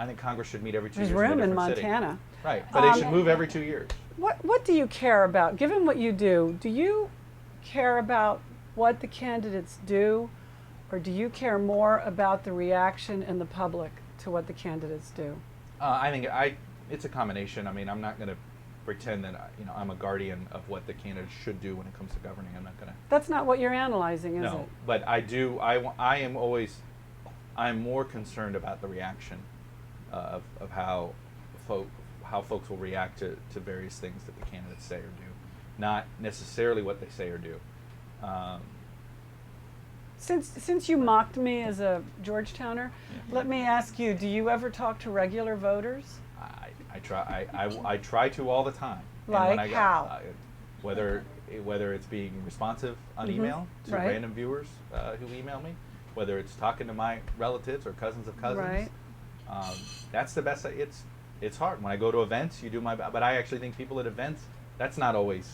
I think Congress should meet every 2 There's years. room in in a different Montana. City. Right, but they should move every 2 years. What do you care about? Given what you do you care about what the candidates do, or do you care more about the reaction in the public to what the candidates do? I think it's a combination. I mean, I'm not going to pretend that I'm a guardian of what the candidates should do when it comes to governing. I'm not going to. That's not what you're analyzing, is it? No, but I'm more concerned about the reaction of how folks will react to various things that the candidates say or do, not necessarily what they say or do. Since you mocked me as a Georgetowner, let me ask you: do you ever talk to regular voters? I try to all the time. Like how? Whether it's being responsive on email to random viewers who email me, whether it's talking to my relatives or cousins of cousins. Right. That's the best. It's hard when I go to events. You do but I actually think people at events. That's not always.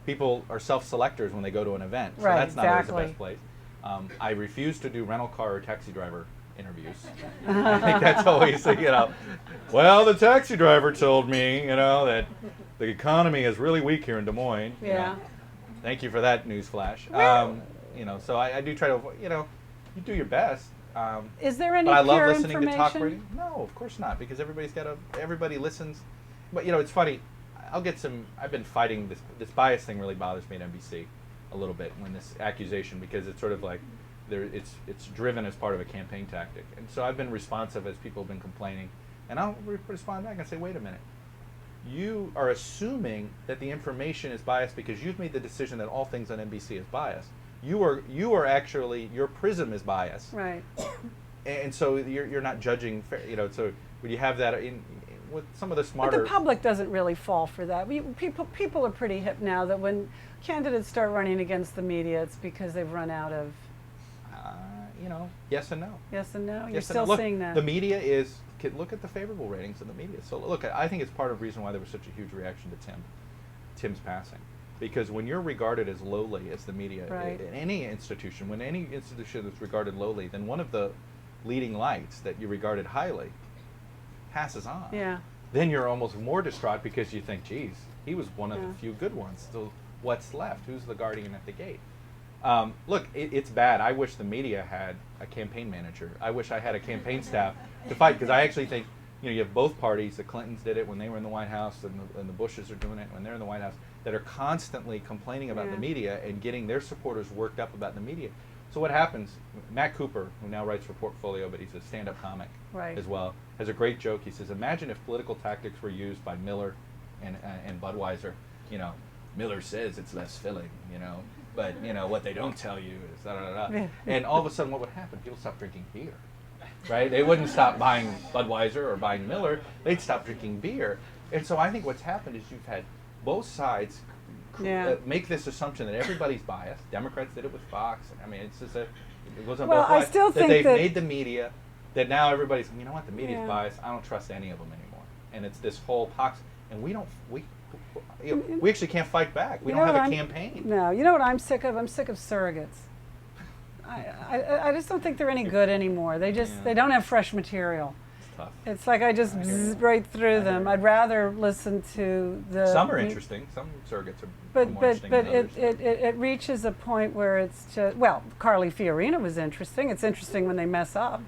People are self-selectors when they go to an event, so that's not always the best place. I refuse to do rental car or taxi driver interviews. I think that's always, well, the taxi driver told me, that the economy is really weak here in Des Moines. Yeah. Thank you for that news flash. So I do try to, you do your best. Is there any but I love peer listening to talk radio. information? No, of course not, because everybody listens. But, it's funny. I've been fighting this bias thing really bothers me at NBC a little bit when this accusation, because it's sort of like it's driven as part of a campaign tactic. And so I've been responsive as people have been complaining, and I'll respond back and say, wait a minute. You are assuming that the information is biased because you've made the decision that all things on NBC is biased. You are actually, your prism is biased. Right. And so you're not judging fair, so when you have that with some of the smarter. But the public doesn't really fall for that. People are pretty hip now that when candidates start running against the media, it's because they've run out of. Yes and no. Yes and no. You're Yes still and no. Look, seeing that. The media look at the favorable ratings in the media. So look, I think it's part of the reason why there was such a huge reaction to Tim's passing. Because when you're regarded as lowly as the media, right. in any institution, when any institution is regarded lowly, then one of the leading lights that you regarded highly passes on. Yeah. Then you're almost more distraught because you think, geez, he was one of the few good ones. So what's left? Who's the guardian at the gate? Look, it's bad. I wish the media had a campaign manager. I wish I had a campaign staff to fight, because I actually think, you have both parties. The Clintons did it when they were in the White House, and the Bushes are doing it when they're in the White House, that are constantly complaining about the media and getting their supporters worked up about the media. So what happens, Matt Cooper, who now writes for Portfolio, but he's a stand-up comic as well, has a great joke. He says, imagine if political tactics were used by Miller and Budweiser. Miller says it's less filling, but what they don't tell you is da-da-da-da. And all of a sudden what would happen? People stop drinking beer, right? They wouldn't stop buying Budweiser or buying Miller. They'd stop drinking beer. And so I think what's happened is you've had both sides make this assumption that everybody's biased. Democrats did it with Fox. It's just it goes on both sides. I still think they've made the media, that now everybody's, the media's biased. I don't trust any of them anymore. And it's this whole pox. And we actually can't fight back. We don't have a campaign. No, you know what I'm sick of? I'm sick of surrogates. I just don't think they're any good anymore. They don't have fresh material. It's tough. It's like I just zzz right through them. I'd rather listen to the. Some are interesting. Some surrogates are more interesting than others. It reaches a point where it's just, Carly Fiorina was interesting. It's interesting when they mess up.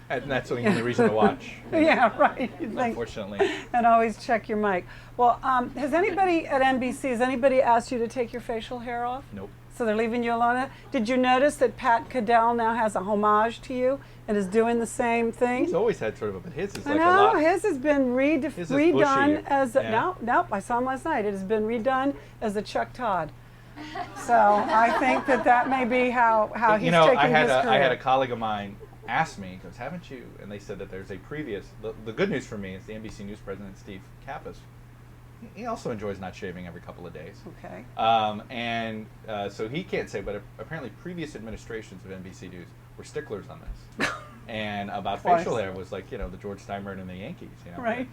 And that's the only reason to watch. Yeah, right. Unfortunately. And always check your mic. Well, has anybody at NBC asked you to take your facial hair off? Nope. So they're leaving you alone? Did you notice that Pat Caddell now has a homage to you and is doing the same thing? He's always had sort of but his is I like know, a lot. his has been redone bushy. as nope, I saw him last night. It has been redone as a Chuck Todd. So I think that may be how he's taking his career. I had a colleague of mine asked me, he goes, haven't you? And they said that there's a previous, the good news for me is the NBC News president, Steve Kappas. He also enjoys not shaving every couple of days. Okay. So he can't say, but apparently previous administrations of NBC News were sticklers on this. And about facial hair was like, the George Steinbrenner and the Yankees. Right.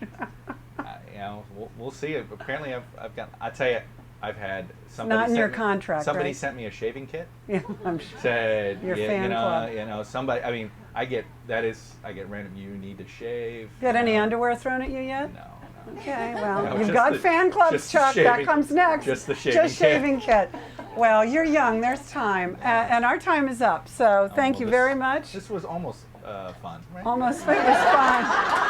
We'll see. Apparently I've got, I tell you, I've had somebody Not in sent your me- contract, Somebody right? sent me a shaving kit. Yeah, I'm sure. Said, Your yeah, fan club. somebody. I mean, I get random. You need to shave. Got you any know. underwear thrown at you yet? No. Okay, well, No, you've just got the- fan clubs, just the Chuck. That shaving- comes next. just the shaving Just shaving kit. Well, you're young. There's time, and our time is up. So thank well, you this- very much. This was almost fun. Right? Almost, it was fun.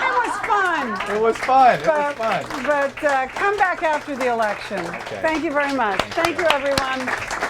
It was fun. It was fun. It But, was fun. but come back after the election. Okay. Thank you very much. Thank you, everyone.